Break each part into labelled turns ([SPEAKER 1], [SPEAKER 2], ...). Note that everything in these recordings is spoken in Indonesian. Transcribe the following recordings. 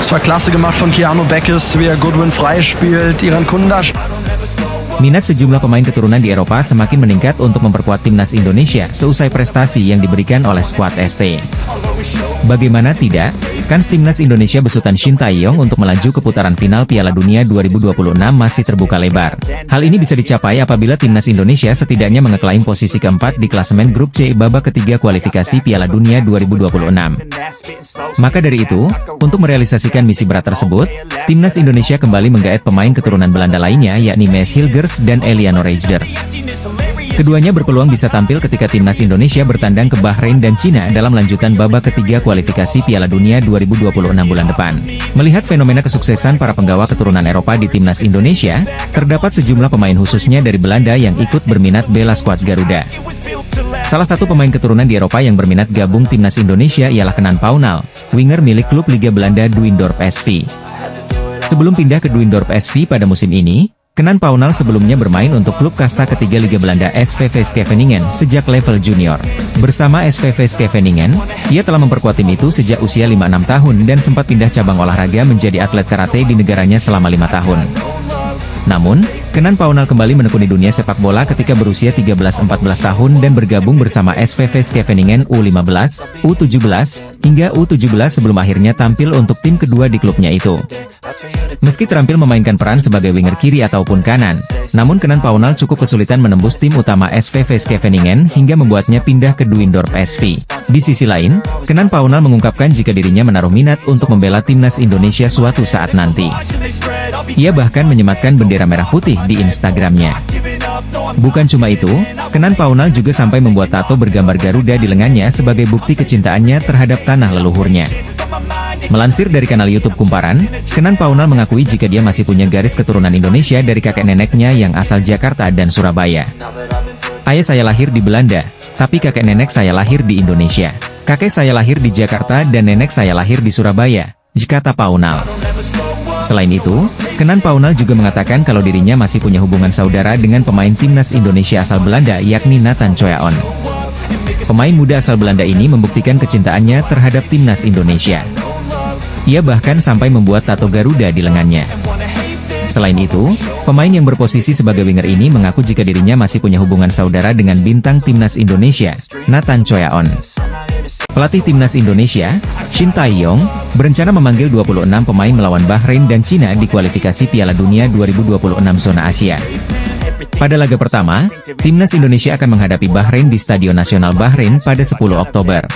[SPEAKER 1] Es war klasse gemacht von Keanu Beckes, wie er Goodwin frei spielt, Iran Kundash.
[SPEAKER 2] Minat sejumlah pemain keturunan di Eropa semakin meningkat untuk memperkuat timnas Indonesia seusai prestasi yang diberikan oleh skuad ST. Bagaimana tidak, kans timnas Indonesia besutan Shin Tae-yong untuk melaju ke putaran final Piala Dunia 2026 masih terbuka lebar. Hal ini bisa dicapai apabila timnas Indonesia setidaknya mengeklaim posisi keempat di klasemen grup C babak ketiga kualifikasi Piala Dunia 2026. Maka dari itu, untuk merealisasikan misi berat tersebut, timnas Indonesia kembali menggaet pemain keturunan Belanda lainnya yakni Maes Hilgers dan Eliano Reijers. Keduanya berpeluang bisa tampil ketika timnas Indonesia bertandang ke Bahrain dan Cina dalam lanjutan babak ketiga kualifikasi Piala Dunia 2026 bulan depan. Melihat fenomena kesuksesan para penggawa keturunan Eropa di timnas Indonesia, terdapat sejumlah pemain khususnya dari Belanda yang ikut berminat bela skuad Garuda. Salah satu pemain keturunan di Eropa yang berminat gabung timnas Indonesia ialah Kenan Paunal, winger milik klub Liga Belanda Duindorp SV. Sebelum pindah ke Duindorp SV pada musim ini, Kenan Paunal sebelumnya bermain untuk klub kasta ketiga Liga Belanda SVV Scheveningen sejak level junior. Bersama SVV Scheveningen, ia telah memperkuat tim itu sejak usia 5-6 tahun dan sempat pindah cabang olahraga menjadi atlet karate di negaranya selama 5 tahun. Namun, Kenan Paunal kembali menekuni dunia sepak bola ketika berusia 13-14 tahun dan bergabung bersama SVV Scheveningen U15, U17, hingga U17 sebelum akhirnya tampil untuk tim kedua di klubnya itu. Meski terampil memainkan peran sebagai winger kiri ataupun kanan, namun Kenan Paunal cukup kesulitan menembus tim utama SVV Scheveningen hingga membuatnya pindah ke Duindorp SV. Di sisi lain, Kenan Paunal mengungkapkan jika dirinya menaruh minat untuk membela timnas Indonesia suatu saat nanti. Ia bahkan menyematkan bendera merah putih di Instagramnya. Bukan cuma itu, Kenan Paunal juga sampai membuat tato bergambar Garuda di lengannya sebagai bukti kecintaannya terhadap tanah leluhurnya. Melansir dari kanal YouTube Kumparan, Kenan Paunal mengakui jika dia masih punya garis keturunan Indonesia dari kakek neneknya yang asal Jakarta dan Surabaya. Ayah saya lahir di Belanda, tapi kakek nenek saya lahir di Indonesia. Kakek saya lahir di Jakarta dan nenek saya lahir di Surabaya, kata Paunal. Selain itu, Kenan Paunal juga mengatakan kalau dirinya masih punya hubungan saudara dengan pemain timnas Indonesia asal Belanda yakni Nathan Choyaon. Pemain muda asal Belanda ini membuktikan kecintaannya terhadap timnas Indonesia. Ia bahkan sampai membuat tato Garuda di lengannya. Selain itu, pemain yang berposisi sebagai winger ini mengaku jika dirinya masih punya hubungan saudara dengan bintang timnas Indonesia, Nathan Choyaon. Pelatih timnas Indonesia, Shin Tae-yong, berencana memanggil 26 pemain melawan Bahrain dan Cina di kualifikasi Piala Dunia 2026 zona Asia. Pada laga pertama, timnas Indonesia akan menghadapi Bahrain di Stadion Nasional Bahrain pada 10 Oktober.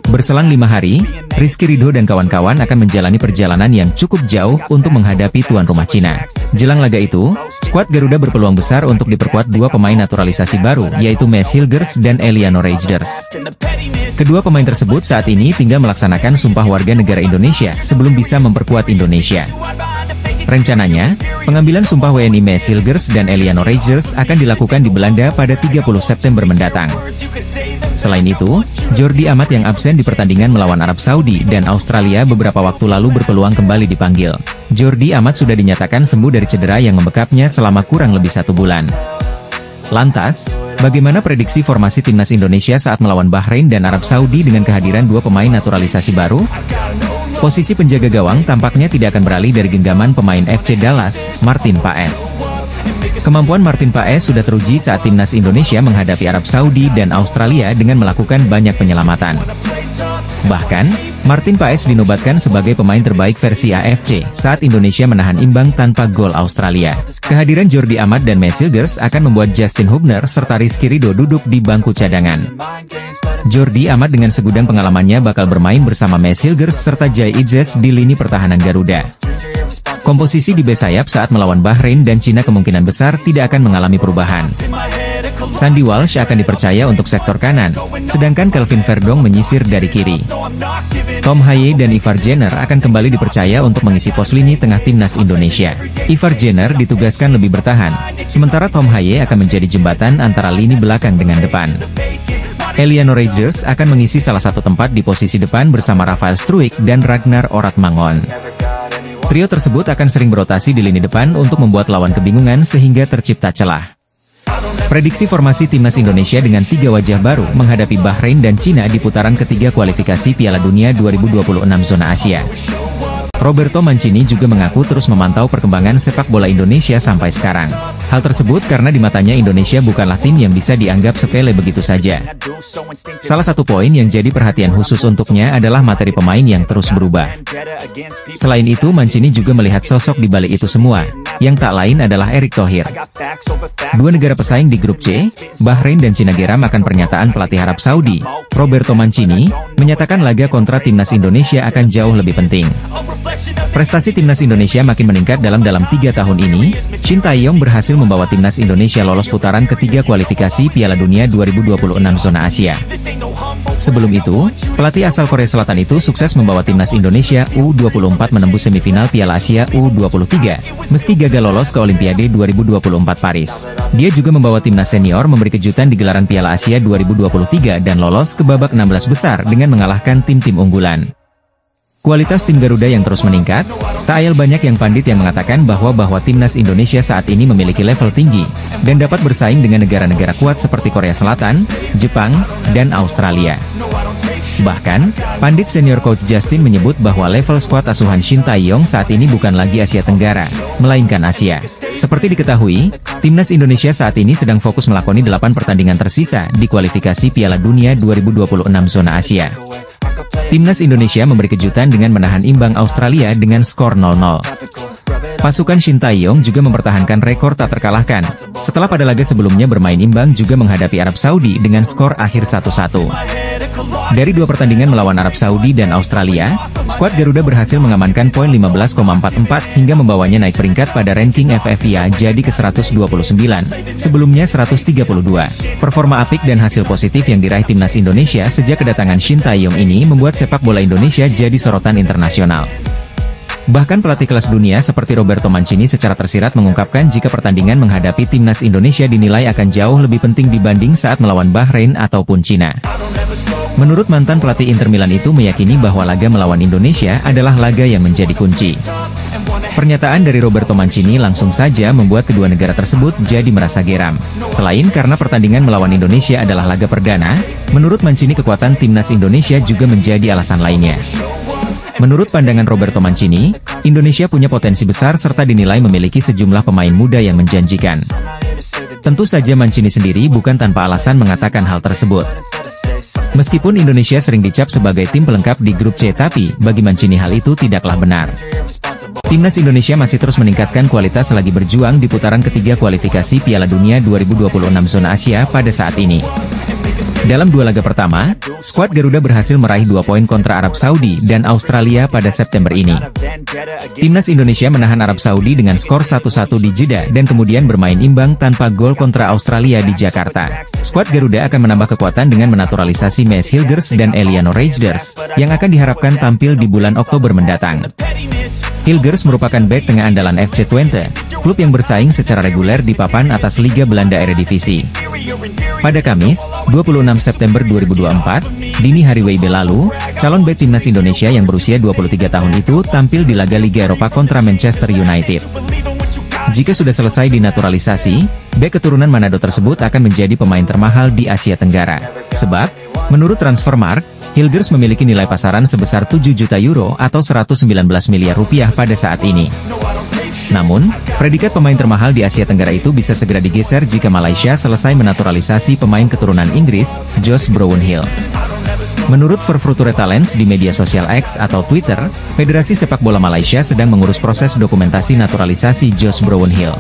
[SPEAKER 2] Berselang 5 hari, Rizky Ridho dan kawan-kawan akan menjalani perjalanan yang cukup jauh untuk menghadapi tuan rumah Cina. Jelang laga itu, skuad Garuda berpeluang besar untuk diperkuat dua pemain naturalisasi baru, yaitu Maes Hilgers dan Eliano Reijers. Kedua pemain tersebut saat ini tinggal melaksanakan sumpah warga negara Indonesia sebelum bisa memperkuat Indonesia. Rencananya, pengambilan sumpah WNI Maes Hilgers dan Eliano Reijers akan dilakukan di Belanda pada 30 September mendatang. Selain itu, Jordi Amat yang absen di pertandingan melawan Arab Saudi dan Australia beberapa waktu lalu berpeluang kembali dipanggil. Jordi Amat sudah dinyatakan sembuh dari cedera yang membekapnya selama kurang lebih 1 bulan. Lantas, bagaimana prediksi formasi timnas Indonesia saat melawan Bahrain dan Arab Saudi dengan kehadiran dua pemain naturalisasi baru? Posisi penjaga gawang tampaknya tidak akan beralih dari genggaman pemain FC Dallas, Martin Paes. Kemampuan Martin Paes sudah teruji saat timnas Indonesia menghadapi Arab Saudi dan Australia dengan melakukan banyak penyelamatan. Bahkan, Martin Paes dinobatkan sebagai pemain terbaik versi AFC saat Indonesia menahan imbang tanpa gol Australia. Kehadiran Jordi Amat dan Maes Hilgers akan membuat Justin Hubner serta Rizky Ridho duduk di bangku cadangan. Jordi Amat dengan segudang pengalamannya bakal bermain bersama Maes Hilgers serta Jai Idzes di lini pertahanan Garuda. Komposisi di bek sayap saat melawan Bahrain dan Cina kemungkinan besar tidak akan mengalami perubahan. Sandy Walsh akan dipercaya untuk sektor kanan, sedangkan Kelvin Verdong menyisir dari kiri. Tom Haye dan Ivar Jenner akan kembali dipercaya untuk mengisi pos lini tengah timnas Indonesia. Ivar Jenner ditugaskan lebih bertahan, sementara Tom Haye akan menjadi jembatan antara lini belakang dengan depan. Eliano Reijers akan mengisi salah satu tempat di posisi depan bersama Rafael Struijk dan Ragnar Oratmangon. Trio tersebut akan sering berotasi di lini depan untuk membuat lawan kebingungan sehingga tercipta celah. Prediksi formasi timnas Indonesia dengan 3 wajah baru menghadapi Bahrain dan Cina di putaran ketiga kualifikasi Piala Dunia 2026 zona Asia. Roberto Mancini juga mengaku terus memantau perkembangan sepak bola Indonesia sampai sekarang. Hal tersebut karena di matanya Indonesia bukanlah tim yang bisa dianggap sepele begitu saja. Salah satu poin yang jadi perhatian khusus untuknya adalah materi pemain yang terus berubah. Selain itu, Mancini juga melihat sosok di balik itu semua, yang tak lain adalah Erick Thohir. Dua negara pesaing di grup C, Bahrain dan Cina geram akan pernyataan pelatih Arab Saudi, Roberto Mancini, menyatakan laga kontra timnas Indonesia akan jauh lebih penting. Prestasi timnas Indonesia makin meningkat dalam 3 tahun ini. Shin Tae-yong berhasil membawa timnas Indonesia lolos putaran ketiga kualifikasi Piala Dunia 2026 zona Asia. Sebelum itu, pelatih asal Korea Selatan itu sukses membawa timnas Indonesia U24 menembus semifinal Piala Asia U23, meski gagal lolos ke Olimpiade 2024 Paris. Dia juga membawa timnas senior memberi kejutan di gelaran Piala Asia 2023 dan lolos ke babak 16 besar dengan mengalahkan tim-tim unggulan. Kualitas tim Garuda yang terus meningkat, tak ayal banyak yang pandit yang mengatakan bahwa timnas Indonesia saat ini memiliki level tinggi, dan dapat bersaing dengan negara-negara kuat seperti Korea Selatan, Jepang, dan Australia. Bahkan, pandit senior coach Justin menyebut bahwa level skuad asuhan Shin Tae-yong saat ini bukan lagi Asia Tenggara, melainkan Asia. Seperti diketahui, timnas Indonesia saat ini sedang fokus melakoni 8 pertandingan tersisa di kualifikasi Piala Dunia 2026 zona Asia. Timnas Indonesia memberi kejutan dengan menahan imbang Australia dengan skor 0-0. Pasukan Shin Tae-yong juga mempertahankan rekor tak terkalahkan, setelah pada laga sebelumnya bermain imbang juga menghadapi Arab Saudi dengan skor akhir 1-1. Dari 2 pertandingan melawan Arab Saudi dan Australia, skuad Garuda berhasil mengamankan poin 15,44 hingga membawanya naik peringkat pada ranking FFIA jadi ke 129, sebelumnya 132. Performa apik dan hasil positif yang diraih timnas Indonesia sejak kedatangan Shin Tae-yong ini membuat sepak bola Indonesia jadi sorotan internasional. Bahkan pelatih kelas dunia seperti Roberto Mancini secara tersirat mengungkapkan jika pertandingan menghadapi timnas Indonesia dinilai akan jauh lebih penting dibanding saat melawan Bahrain ataupun Cina. Menurut mantan pelatih Inter Milan itu meyakini bahwa laga melawan Indonesia adalah laga yang menjadi kunci. Pernyataan dari Roberto Mancini langsung saja membuat kedua negara tersebut jadi merasa geram. Selain karena pertandingan melawan Indonesia adalah laga perdana, menurut Mancini kekuatan timnas Indonesia juga menjadi alasan lainnya. Menurut pandangan Roberto Mancini, Indonesia punya potensi besar serta dinilai memiliki sejumlah pemain muda yang menjanjikan. Tentu saja Mancini sendiri bukan tanpa alasan mengatakan hal tersebut. Meskipun Indonesia sering dicap sebagai tim pelengkap di grup C, tapi bagi Mancini hal itu tidaklah benar. Timnas Indonesia masih terus meningkatkan kualitas selagi berjuang di putaran ketiga kualifikasi Piala Dunia 2026 zona Asia pada saat ini. Dalam 2 laga pertama, skuad Garuda berhasil meraih 2 poin kontra Arab Saudi dan Australia pada September ini. Timnas Indonesia menahan Arab Saudi dengan skor 1-1 di Jeddah dan kemudian bermain imbang tanpa gol kontra Australia di Jakarta. Skuad Garuda akan menambah kekuatan dengan menaturalisasi Maes Hilgers dan Eliano Reijnders, yang akan diharapkan tampil di bulan Oktober mendatang. Hilgers merupakan bek tengah andalan FC Twente, klub yang bersaing secara reguler di papan atas Liga Belanda Eredivisie. Pada Kamis, 26 September 2024, dini hari WIB lalu, calon bek timnas Indonesia yang berusia 23 tahun itu tampil di laga Liga Eropa kontra Manchester United. Jika sudah selesai dinaturalisasi, bek keturunan Manado tersebut akan menjadi pemain termahal di Asia Tenggara. Sebab, menurut Transfermarkt, Hilgers memiliki nilai pasaran sebesar 7 juta euro atau 119 miliar rupiah pada saat ini. Namun, predikat pemain termahal di Asia Tenggara itu bisa segera digeser jika Malaysia selesai menaturalisasi pemain keturunan Inggris, Josh Brownhill. Menurut Verfruture Talents di media sosial X atau Twitter, Federasi Sepak Bola Malaysia sedang mengurus proses dokumentasi naturalisasi Josh Brownhill.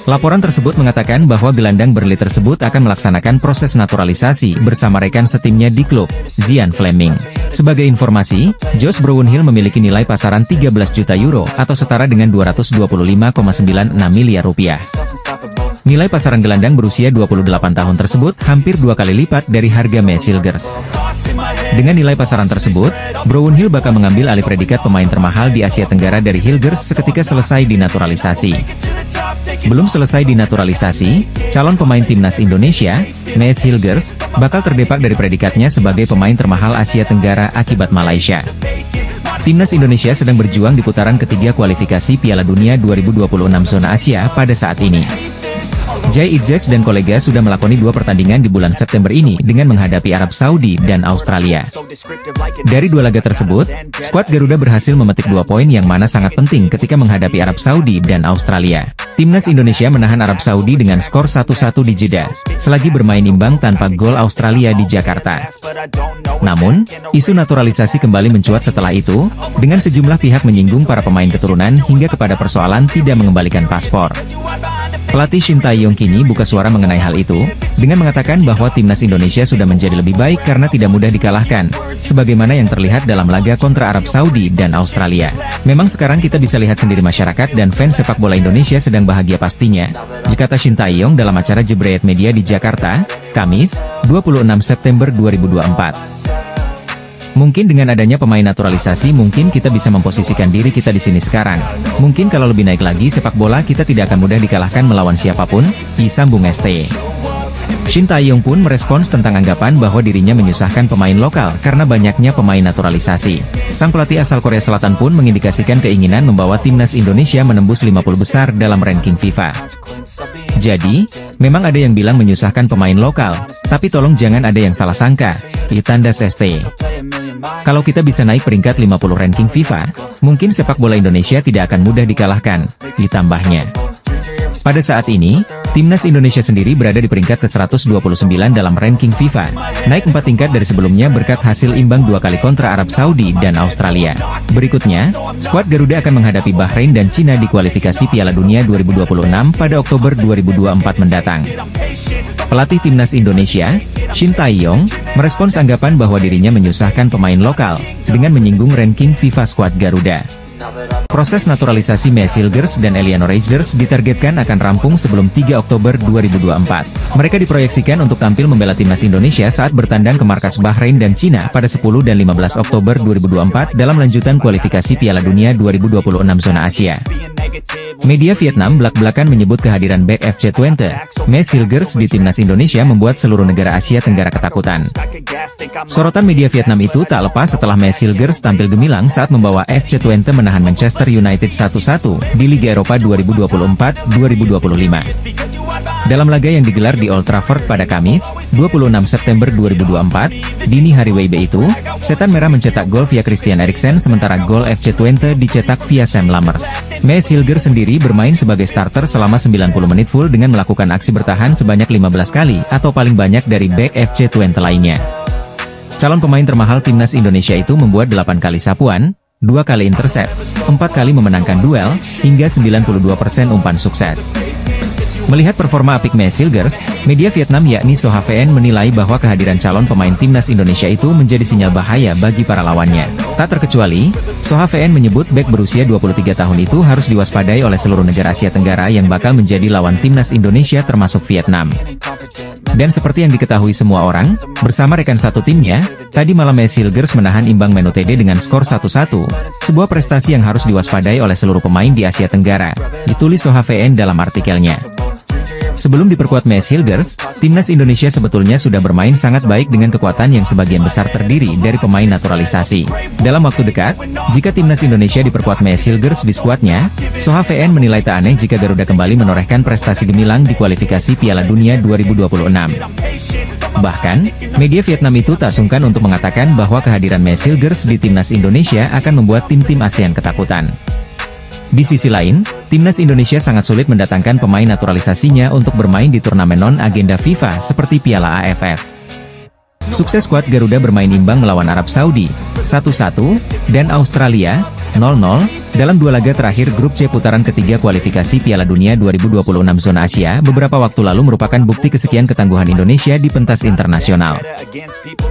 [SPEAKER 2] Laporan tersebut mengatakan bahwa gelandang Burnley tersebut akan melaksanakan proses naturalisasi bersama rekan setimnya di klub, Zian Fleming. Sebagai informasi, Josh Brownhill memiliki nilai pasaran 13 juta euro atau setara dengan 225,96 miliar rupiah. Nilai pasaran gelandang berusia 28 tahun tersebut hampir 2 kali lipat dari harga Maes Hilgers. Dengan nilai pasaran tersebut, Brownhill bakal mengambil alih predikat pemain termahal di Asia Tenggara dari Hilgers seketika selesai dinaturalisasi. Belum selesai dinaturalisasi, calon pemain timnas Indonesia, Maes Hilgers, bakal terdepak dari predikatnya sebagai pemain termahal Asia Tenggara akibat Malaysia. Timnas Indonesia sedang berjuang di putaran ketiga kualifikasi Piala Dunia 2026 zona Asia pada saat ini. Jay Itzes dan kolega sudah melakoni 2 pertandingan di bulan September ini dengan menghadapi Arab Saudi dan Australia. Dari 2 laga tersebut, skuad Garuda berhasil memetik 2 poin yang mana sangat penting ketika menghadapi Arab Saudi dan Australia. Timnas Indonesia menahan Arab Saudi dengan skor 1-1 di Jeddah, selagi bermain imbang tanpa gol Australia di Jakarta. Namun, isu naturalisasi kembali mencuat setelah itu, dengan sejumlah pihak menyinggung para pemain keturunan hingga kepada persoalan tidak mengembalikan paspor. Pelatih Shin Tae-yong kini buka suara mengenai hal itu, dengan mengatakan bahwa timnas Indonesia sudah menjadi lebih baik karena tidak mudah dikalahkan, sebagaimana yang terlihat dalam laga kontra Arab Saudi dan Australia. Memang sekarang kita bisa lihat sendiri masyarakat dan fans sepak bola Indonesia sedang bahagia pastinya, kata Shin Tae-yong dalam acara Jebret Media di Jakarta, Kamis, 26 September 2024. Mungkin dengan adanya pemain naturalisasi mungkin kita bisa memposisikan diri kita di sini sekarang. Mungkin kalau lebih naik lagi sepak bola kita tidak akan mudah dikalahkan melawan siapapun, disambung ST. Shin Tae-yong pun merespons tentang anggapan bahwa dirinya menyusahkan pemain lokal karena banyaknya pemain naturalisasi. Sang pelatih asal Korea Selatan pun mengindikasikan keinginan membawa timnas Indonesia menembus 50 besar dalam ranking FIFA. Jadi, memang ada yang bilang menyusahkan pemain lokal, tapi tolong jangan ada yang salah sangka, ditandas ST. Kalau kita bisa naik peringkat 50 ranking FIFA, mungkin sepak bola Indonesia tidak akan mudah dikalahkan, ditambahnya. Pada saat ini, timnas Indonesia sendiri berada di peringkat ke-129 dalam ranking FIFA, naik 4 tingkat dari sebelumnya berkat hasil imbang 2 kali kontra Arab Saudi dan Australia. Berikutnya, skuad Garuda akan menghadapi Bahrain dan Cina di kualifikasi Piala Dunia 2026 pada Oktober 2024 mendatang. Pelatih timnas Indonesia, Shin Tae-yong, merespons anggapan bahwa dirinya menyusahkan pemain lokal, dengan menyinggung ranking FIFA skuad Garuda. Proses naturalisasi Mea Silgers dan Eliano Reijers ditargetkan akan rampung sebelum 3 Oktober 2024. Mereka diproyeksikan untuk tampil membela timnas Indonesia saat bertandang ke markas Bahrain dan Cina pada 10 dan 15 Oktober 2024 dalam lanjutan kualifikasi Piala Dunia 2026 zona Asia. Media Vietnam belak-belakan menyebut kehadiran bek FC Twente, Mea Silgers di timnas Indonesia membuat seluruh negara Asia Tenggara ketakutan. Sorotan media Vietnam itu tak lepas setelah Mea Silgers tampil gemilang saat membawa FC Twente menahan Manchester United 1-1 di Liga Eropa 2024-2025. Dalam laga yang digelar di Old Trafford pada Kamis, 26 September 2024, dini hari WIB itu, Setan Merah mencetak gol via Christian Eriksen sementara gol FC Twente dicetak via Sam Lammers. Mea Silgers sendiri bermain sebagai starter selama 90 menit full dengan melakukan aksi bertahan sebanyak 15 kali atau paling banyak dari bek FC Twente lainnya. Calon pemain termahal timnas Indonesia itu membuat 8 kali sapuan, 2 kali intercept, 4 kali memenangkan duel, hingga 92% umpan sukses. Melihat performa apik Mea Silgers, media Vietnam yakni So HVN menilai bahwa kehadiran calon pemain timnas Indonesia itu menjadi sinyal bahaya bagi para lawannya. Tak terkecuali, So HVN menyebut bek berusia 23 tahun itu harus diwaspadai oleh seluruh negara Asia Tenggara yang bakal menjadi lawan timnas Indonesia termasuk Vietnam. Dan seperti yang diketahui semua orang, bersama rekan satu timnya, tadi malam Mea Silgers menahan imbang Man Utd dengan skor 1-1, sebuah prestasi yang harus diwaspadai oleh seluruh pemain di Asia Tenggara, ditulis So HVN dalam artikelnya. Sebelum diperkuat Mea Silgers, timnas Indonesia sebetulnya sudah bermain sangat baik dengan kekuatan yang sebagian besar terdiri dari pemain naturalisasi. Dalam waktu dekat, jika timnas Indonesia diperkuat Mea Silgers di skuadnya, So HVN menilai tak aneh jika Garuda kembali menorehkan prestasi gemilang di kualifikasi Piala Dunia 2026. Bahkan, media Vietnam itu tak sungkan untuk mengatakan bahwa kehadiran Mea Silgers di timnas Indonesia akan membuat tim-tim ASEAN ketakutan. Di sisi lain, timnas Indonesia sangat sulit mendatangkan pemain naturalisasinya untuk bermain di turnamen non-agenda FIFA seperti Piala AFF. Sukses skuad Garuda bermain imbang melawan Arab Saudi, 1-1, dan Australia, 0-0, dalam 2 laga terakhir grup C putaran ketiga kualifikasi Piala Dunia 2026 zona Asia beberapa waktu lalu merupakan bukti kesekian ketangguhan Indonesia di pentas internasional.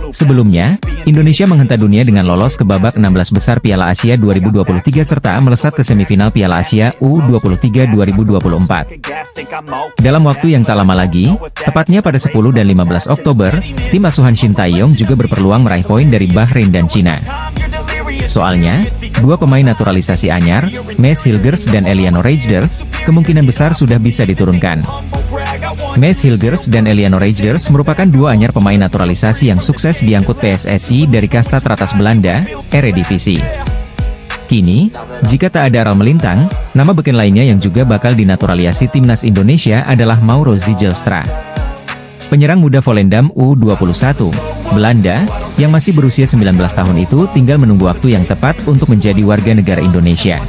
[SPEAKER 2] Sebelumnya, Indonesia menghentak dunia dengan lolos ke babak 16 besar Piala Asia 2023 serta melesat ke semifinal Piala Asia U23 2024. Dalam waktu yang tak lama lagi, tepatnya pada 10 dan 15 Oktober, tim asuhan Shin Tae-yong juga berpeluang meraih poin dari Bahrain dan Cina. Soalnya, 2 pemain naturalisasi anyar, Mea Silgers dan Eliano Reijers, kemungkinan besar sudah bisa diturunkan. Mea Silgers dan Eliano Reijers merupakan 2 anyar pemain naturalisasi yang sukses diangkut PSSI dari kasta teratas Belanda, Eredivisie. Kini, jika tak ada Aral melintang, nama beken lainnya yang juga bakal dinaturalisasi timnas Indonesia adalah Mauro Zijlstra. Penyerang muda Volendam U21, Belanda, yang masih berusia 19 tahun itu tinggal menunggu waktu yang tepat untuk menjadi warga negara Indonesia.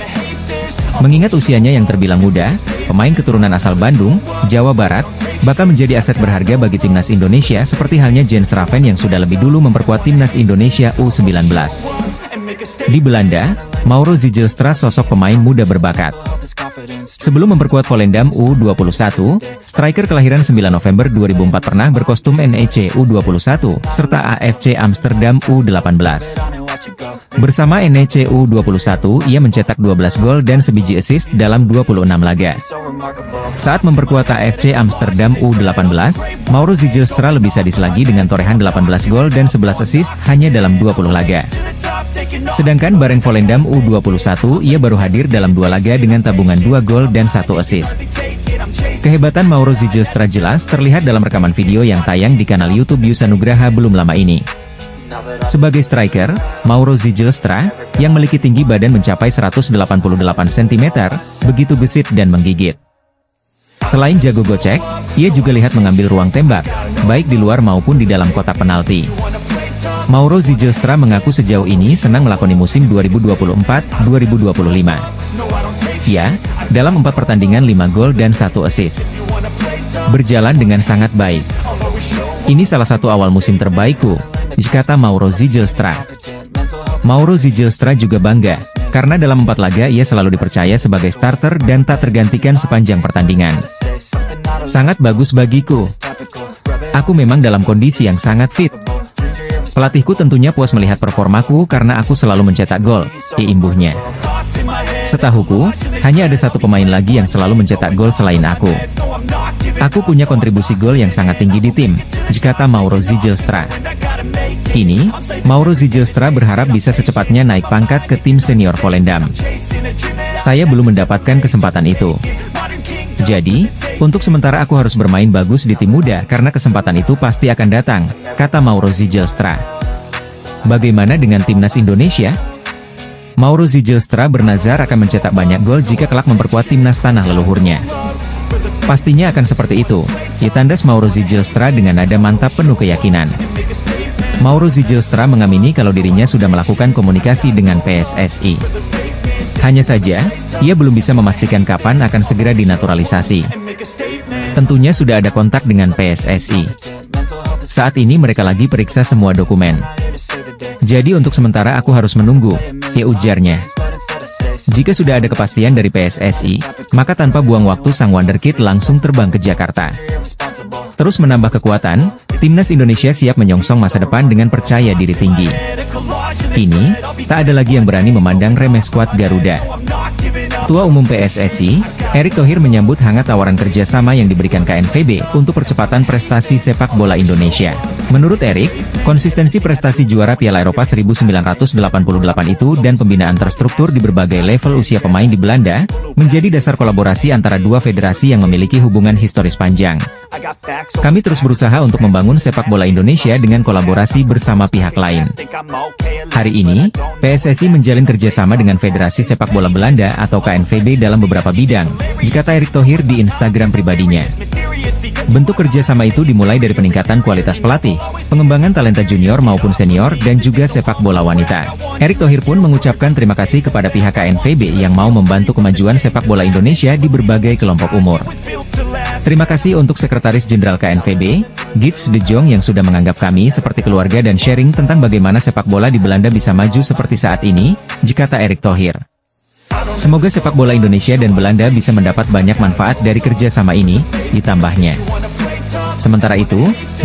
[SPEAKER 2] Mengingat usianya yang terbilang muda, pemain keturunan asal Bandung, Jawa Barat, bakal menjadi aset berharga bagi timnas Indonesia seperti halnya Jens Raven yang sudah lebih dulu memperkuat timnas Indonesia U19. Di Belanda, Mauro Zijlstra sosok pemain muda berbakat. Sebelum memperkuat Volendam U21, striker kelahiran 9 November 2004 pernah berkostum NEC U21, serta AFC Amsterdam U18. Bersama NEC U21, ia mencetak 12 gol dan sebiji assist dalam 26 laga. Saat memperkuat AFC Amsterdam U18, Mauro Zijlstra lebih sadis lagi dengan torehan 18 gol dan 11 assist hanya dalam 20 laga. Sedangkan bareng Volendam U21, ia baru hadir dalam 2 laga dengan tabungan 2 gol dan 1 assist. Kehebatan Mauro Zijlstra jelas terlihat dalam rekaman video yang tayang di kanal YouTube Yus Anugraha belum lama ini. Sebagai striker, Mauro Zijlstra, yang memiliki tinggi badan mencapai 188 cm, begitu gesit dan menggigit. Selain jago gocek, ia juga lihat mengambil ruang tembak, baik di luar maupun di dalam kotak penalti. Mauro Zijlstra mengaku sejauh ini senang melakoni musim 2024-2025. Ya, dalam 4 pertandingan 5 gol dan 1 assist. Berjalan dengan sangat baik. Ini salah satu awal musim terbaikku, kata Mauro Zijlstra. Mauro Zijlstra juga bangga, karena dalam 4 laga ia selalu dipercaya sebagai starter dan tak tergantikan sepanjang pertandingan. Sangat bagus bagiku. Aku memang dalam kondisi yang sangat fit. Pelatihku tentunya puas melihat performaku karena aku selalu mencetak gol, imbuhnya. Setahuku, hanya ada satu pemain lagi yang selalu mencetak gol selain aku. Aku punya kontribusi gol yang sangat tinggi di tim, kata Mauro Zijlstra. Kini, Mauro Zijlstra berharap bisa secepatnya naik pangkat ke tim senior Volendam. Saya belum mendapatkan kesempatan itu. Jadi, untuk sementara aku harus bermain bagus di tim muda karena kesempatan itu pasti akan datang, kata Mauro Zijlstra. Bagaimana dengan timnas Indonesia? Mauro Zijlstra bernazar akan mencetak banyak gol jika kelak memperkuat timnas tanah leluhurnya. Pastinya akan seperti itu, tandas Mauro Zijlstra dengan nada mantap penuh keyakinan. Mauro Zijlstra mengamini kalau dirinya sudah melakukan komunikasi dengan PSSI. Hanya saja, ia belum bisa memastikan kapan akan segera dinaturalisasi. Tentunya sudah ada kontak dengan PSSI. Saat ini mereka lagi periksa semua dokumen. Jadi untuk sementara aku harus menunggu, ujarnya. Jika sudah ada kepastian dari PSSI, maka tanpa buang waktu sang wonderkid langsung terbang ke Jakarta. Terus menambah kekuatan, timnas Indonesia siap menyongsong masa depan dengan percaya diri tinggi. Kini, tak ada lagi yang berani memandang remeh skuad Garuda. Ketua Umum PSSI, Erick Thohir menyambut hangat tawaran kerjasama yang diberikan KNVB untuk percepatan prestasi sepak bola Indonesia. Menurut Erick, konsistensi prestasi juara Piala Eropa 1988 itu dan pembinaan terstruktur di berbagai level usia pemain di Belanda, menjadi dasar kolaborasi antara dua federasi yang memiliki hubungan historis panjang. Kami terus berusaha untuk membangun sepak bola Indonesia dengan kolaborasi bersama pihak lain. Hari ini, PSSI menjalin kerjasama dengan Federasi Sepak Bola Belanda atau KNVB dalam beberapa bidang, kata Erick Thohir di Instagram pribadinya. Bentuk kerjasama itu dimulai dari peningkatan kualitas pelatih, pengembangan talenta junior maupun senior dan juga sepak bola wanita. Erick Thohir pun mengucapkan terima kasih kepada pihak KNVB yang mau membantu kemajuan sepak bola Indonesia di berbagai kelompok umur. Terima kasih untuk Sekretaris Jenderal KNVB, Gids de Jong yang sudah menganggap kami seperti keluarga dan sharing tentang bagaimana sepak bola di Belanda bisa maju seperti saat ini, kata Erick Thohir. Semoga sepak bola Indonesia dan Belanda bisa mendapat banyak manfaat dari kerjasama ini, ditambahnya. Sementara itu,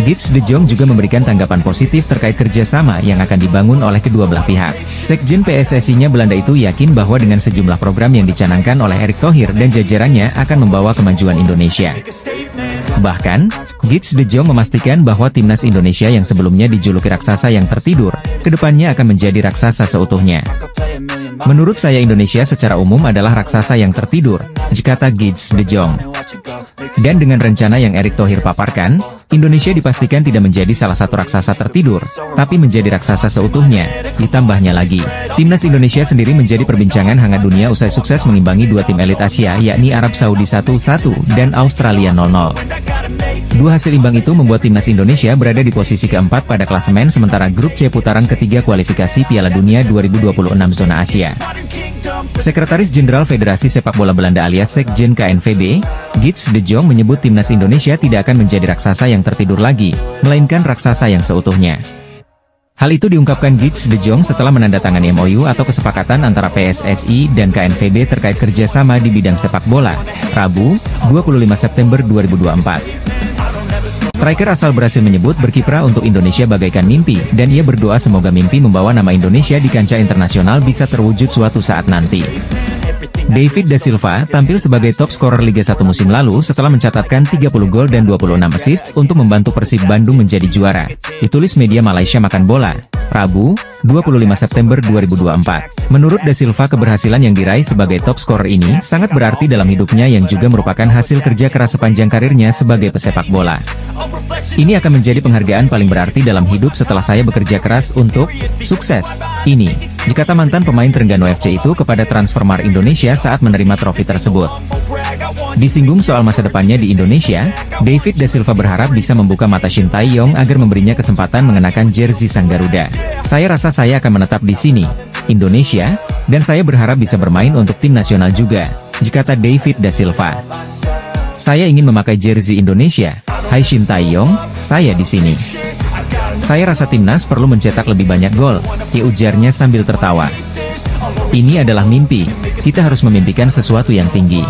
[SPEAKER 2] Gids de Jong juga memberikan tanggapan positif terkait kerjasama yang akan dibangun oleh kedua belah pihak. Sekjen PSSI-nya Belanda itu yakin bahwa dengan sejumlah program yang dicanangkan oleh Erick Thohir dan jajarannya akan membawa kemajuan Indonesia. Bahkan, Gids de Jong memastikan bahwa timnas Indonesia yang sebelumnya dijuluki raksasa yang tertidur, kedepannya akan menjadi raksasa seutuhnya. Menurut saya Indonesia secara umum adalah raksasa yang tertidur, kata Gids de Jong. Dan dengan rencana yang Erick Thohir paparkan, Indonesia dipastikan tidak menjadi salah satu raksasa tertidur, tapi menjadi raksasa seutuhnya. Ditambahnya lagi, timnas Indonesia sendiri menjadi perbincangan hangat dunia usai sukses mengimbangi dua tim elit Asia yakni Arab Saudi 1-1 dan Australia 0-0. Dua hasil imbang itu membuat timnas Indonesia berada di posisi keempat pada klasemen sementara grup C putaran ketiga kualifikasi Piala Dunia 2026 zona Asia. Sekretaris Jenderal Federasi Sepak Bola Belanda alias Sekjen KNVB, Gids de Jong menyebut timnas Indonesia tidak akan menjadi raksasa yang tertidur lagi, melainkan raksasa yang seutuhnya. Hal itu diungkapkan Gids de Jong setelah menandatangani MOU atau kesepakatan antara PSSI dan KNVB terkait kerjasama di bidang sepak bola, Rabu, 25 September 2024. Striker asal Brasil menyebut berkiprah untuk Indonesia bagaikan mimpi, dan ia berdoa semoga mimpi membawa nama Indonesia di kancah internasional bisa terwujud suatu saat nanti. David da Silva tampil sebagai top scorer Liga 1 musim lalu setelah mencatatkan 30 gol dan 26 assist untuk membantu Persib Bandung menjadi juara. Ditulis media Malaysia Makan Bola, Rabu, 25 September 2024. Menurut da Silva keberhasilan yang diraih sebagai top scorer ini sangat berarti dalam hidupnya yang juga merupakan hasil kerja keras sepanjang karirnya sebagai pesepak bola. Ini akan menjadi penghargaan paling berarti dalam hidup setelah saya bekerja keras untuk sukses. Ini, dikata mantan pemain Trengganu FC itu kepada Transfermarkt Indonesia saat menerima trofi tersebut. Disinggung soal masa depannya di Indonesia, David da Silva berharap bisa membuka mata Shin Tae-yong agar memberinya kesempatan mengenakan jersey Sang Garuda. Saya rasa saya akan menetap di sini, Indonesia, dan saya berharap bisa bermain untuk tim nasional juga, dikata David da Silva. Saya ingin memakai jersey Indonesia. Hai Shin Tae-yong, saya di sini. Saya rasa timnas perlu mencetak lebih banyak gol, ujarnya sambil tertawa. Ini adalah mimpi, kita harus memimpikan sesuatu yang tinggi.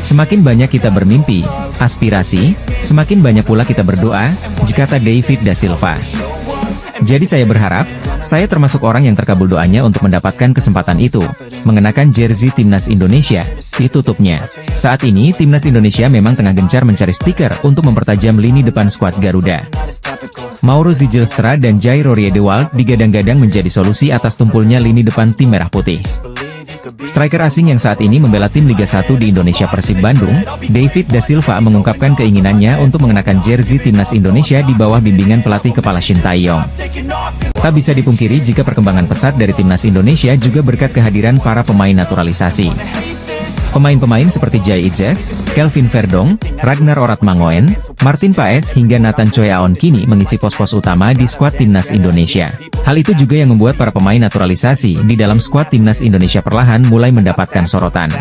[SPEAKER 2] Semakin banyak kita bermimpi, aspirasi, semakin banyak pula kita berdoa, dikata David da Silva. Jadi saya berharap, saya termasuk orang yang terkabul doanya untuk mendapatkan kesempatan itu, mengenakan jersey timnas Indonesia, ditutupnya. Saat ini timnas Indonesia memang tengah gencar mencari stiker untuk mempertajam lini depan skuad Garuda. Mauro Zijlstra dan Jairo Riedewald digadang-gadang menjadi solusi atas tumpulnya lini depan tim merah putih. Striker asing yang saat ini membela tim Liga 1 di Indonesia Persib Bandung, David da Silva mengungkapkan keinginannya untuk mengenakan jersey timnas Indonesia di bawah bimbingan pelatih kepala Shin Tae-yong. Tak bisa dipungkiri jika perkembangan pesat dari timnas Indonesia juga berkat kehadiran para pemain naturalisasi. Pemain-pemain seperti Jai Ijes, Kelvin Verdong, Ragnar Oratmangoen, Martin Paes hingga Nathan Choi Aon kini mengisi pos-pos utama di skuad timnas Indonesia. Hal itu juga yang membuat para pemain naturalisasi di dalam skuad timnas Indonesia perlahan mulai mendapatkan sorotan.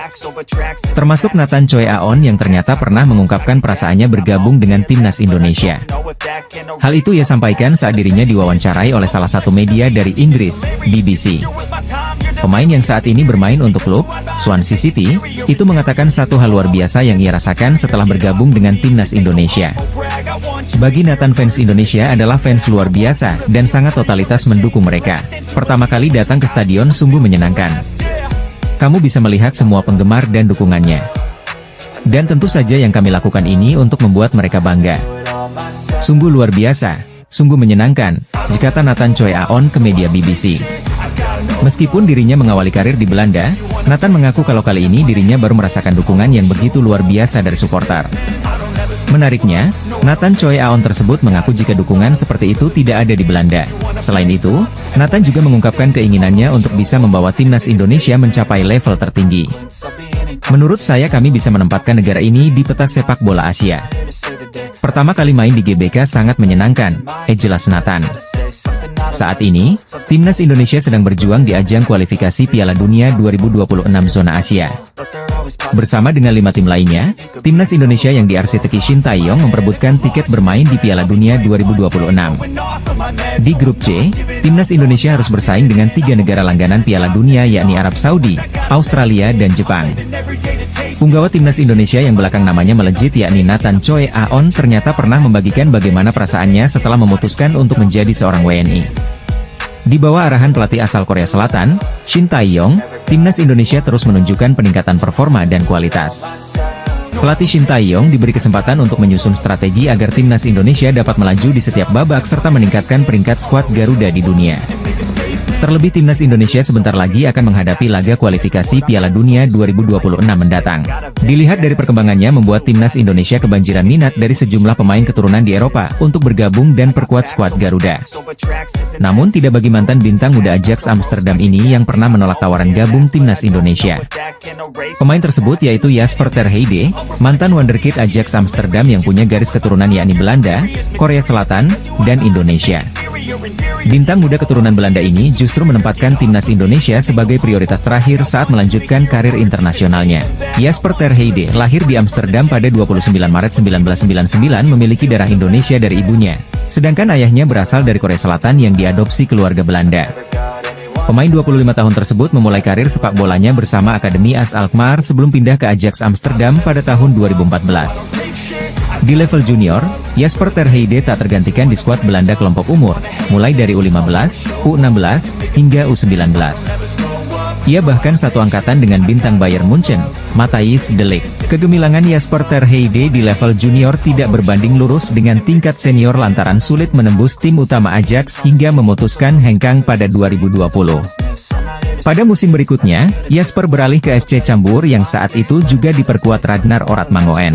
[SPEAKER 2] Termasuk Nathan Choi Aon yang ternyata pernah mengungkapkan perasaannya bergabung dengan timnas Indonesia. Hal itu ia sampaikan saat dirinya diwawancarai oleh salah satu media dari Inggris, BBC. Pemain yang saat ini bermain untuk klub Swansea City, itu mengatakan satu hal luar biasa yang ia rasakan setelah bergabung dengan timnas Indonesia. Bagi Nathan fans Indonesia adalah fans luar biasa, dan sangat totalitas mendukung mereka. Pertama kali datang ke stadion sungguh menyenangkan. Kamu bisa melihat semua penggemar dan dukungannya. Dan tentu saja yang kami lakukan ini untuk membuat mereka bangga. Sungguh luar biasa, sungguh menyenangkan, dikata Nathan Choi Aon ke media BBC. Meskipun dirinya mengawali karir di Belanda, Nathan mengaku kalau kali ini dirinya baru merasakan dukungan yang begitu luar biasa dari supporter. Menariknya, Nathan Choi Aon tersebut mengaku jika dukungan seperti itu tidak ada di Belanda. Selain itu, Nathan juga mengungkapkan keinginannya untuk bisa membawa timnas Indonesia mencapai level tertinggi. Menurut saya kami bisa menempatkan negara ini di peta sepak bola Asia. Pertama kali main di GBK sangat menyenangkan, jelas Nathan. Saat ini, timnas Indonesia sedang berjuang di ajang kualifikasi Piala Dunia 2026 zona Asia. Bersama dengan 5 tim lainnya, timnas Indonesia yang diarsiteki Shin Tae-yong memperebutkan tiket bermain di Piala Dunia 2026. Di grup C, timnas Indonesia harus bersaing dengan 3 negara langganan Piala Dunia yakni Arab Saudi, Australia dan Jepang. Punggawa timnas Indonesia yang belakang namanya melejit yakni Nathan Choi Aon ternyata pernah membagikan bagaimana perasaannya setelah memutuskan untuk menjadi seorang WNI. Di bawah arahan pelatih asal Korea Selatan, Shin Tae-yong, timnas Indonesia terus menunjukkan peningkatan performa dan kualitas. Pelatih Shin Tae-yong diberi kesempatan untuk menyusun strategi agar timnas Indonesia dapat melaju di setiap babak serta meningkatkan peringkat skuad Garuda di dunia. Terlebih timnas Indonesia sebentar lagi akan menghadapi laga kualifikasi Piala Dunia 2026 mendatang. Dilihat dari perkembangannya membuat timnas Indonesia kebanjiran minat dari sejumlah pemain keturunan di Eropa untuk bergabung dan perkuat skuad Garuda. Namun tidak bagi mantan bintang muda Ajax Amsterdam ini yang pernah menolak tawaran gabung timnas Indonesia. Pemain tersebut yaitu Jasper ter Heide, mantan wonderkid Ajax Amsterdam yang punya garis keturunan yakni Belanda, Korea Selatan, dan Indonesia. Bintang muda keturunan Belanda ini justru menempatkan timnas Indonesia sebagai prioritas terakhir saat melanjutkan karir internasionalnya. Jasper ter Heide lahir di Amsterdam pada 29 Maret 1999 memiliki darah Indonesia dari ibunya. Sedangkan ayahnya berasal dari Korea Selatan yang diadopsi keluarga Belanda. Pemain 25 tahun tersebut memulai karir sepak bolanya bersama Akademi AS Alkmaar sebelum pindah ke Ajax Amsterdam pada tahun 2014. Di level junior, Jasper ter Heide tak tergantikan di skuad Belanda kelompok umur, mulai dari U15, U16, hingga U19. Ia bahkan satu angkatan dengan bintang Bayern Munchen, Matthijs de Ligt. Kegemilangan Jasper ter Heide di level junior tidak berbanding lurus dengan tingkat senior lantaran sulit menembus tim utama Ajax hingga memutuskan hengkang pada 2020. Pada musim berikutnya, Jasper beralih ke SC Cambuur yang saat itu juga diperkuat Ragnar Oratmangoen.